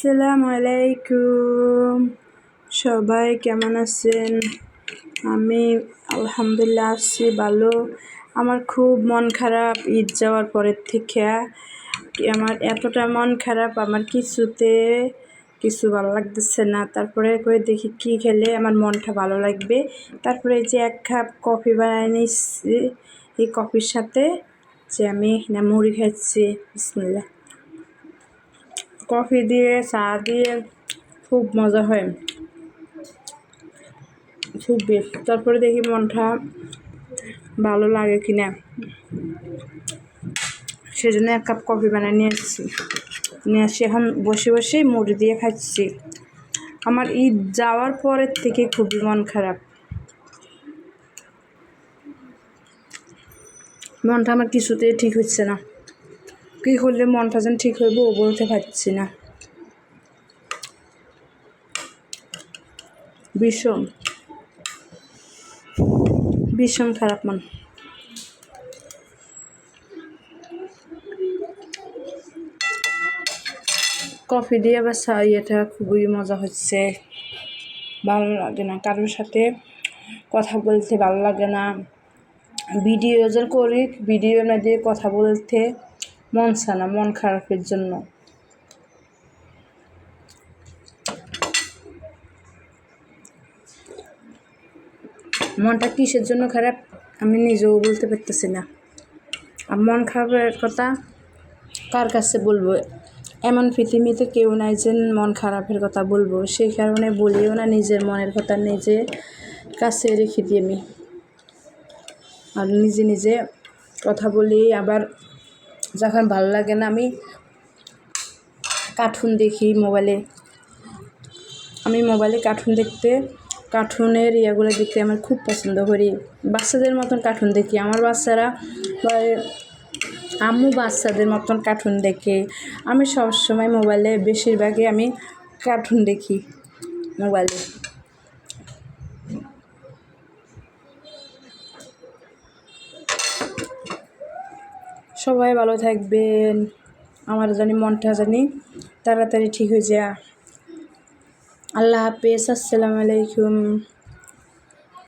আসসালামু আলাইকুম। সবাই কেমন আছেন? আমি আলহামদুলিল্লাহ আছি ভালো। আমার খুব মন খারাপ ঈদ যাওয়ার পরের থেকে। আমার এতটা মন খারাপ, আমার কিছু ভালো লাগতেছে না। তারপরে করে দেখি কি খেলে আমার মনটা ভালো লাগবে। তারপরে এই যে 1 কাপ কফি বানিয়ে নিচ্ছি। এই কফির সাথে যে আমি মুড়ি খাচ্ছি। বিসমিল্লাহ। কফি দিয়ে চা দিয়ে খুব মজা হয়, খুব বেশ। তারপরে দেখি মনটা ভালো লাগে কিনা, সেজন্য 1 কাপ কফি বানিয়ে নিয়ে আসি এখন বসে বসে মুড়ি দিয়ে খাচ্ছি। আমার ঈদ যাওয়ার পরের থেকে খুবই মন খারাপ। মনটা আমার কিছুতেই ঠিক হচ্ছে না। কী করলে মনটা যেন ঠিক হইব বলতে পারছি না। ভীষণ খারাপ মন। কফি দিয়ে বা এটা খুবই মজা হচ্ছে। ভালো লাগে না, কারোর সাথে কথা বলতে ভালো লাগে না। ভিডিও যে করি, ভিডিও না দিয়ে কথা বলতে মন চায় না, মন খারাপের জন্য। মনটা কিসের জন্য খারাপ আমি নিজেও বলতে পারতেছি না। আর মন খারাপের কথা কার কাছে বলবো? এমন পৃথিবীতে কেউ নাই যে মন খারাপের কথা বলবো। সেই কারণে বলিও না, নিজের মনের কথা নিজে কাছে রেখে দিই আমি। আর নিজে কথা বলি। আবার যখন ভালো লাগে না, আমি কার্টুন দেখি মোবাইলে। আমি মোবাইলে কার্টুনের ইয়েগুলো দেখতে আমার খুব পছন্দ করি। বাচ্চাদের মতন কার্টুন দেখি। আমার বাচ্চারা আম্মু বাচ্চাদের মতন কার্টুন দেখে। আমি সবসময় মোবাইলে বেশিরভাগই আমি কার্টুন দেখি মোবাইলে। সবাই ভালো থাকবেন। আমার মনটা তাড়াতাড়ি ঠিক হয়ে যায়। আল্লাহ হাফেজ। আসসালামু আলাইকুম।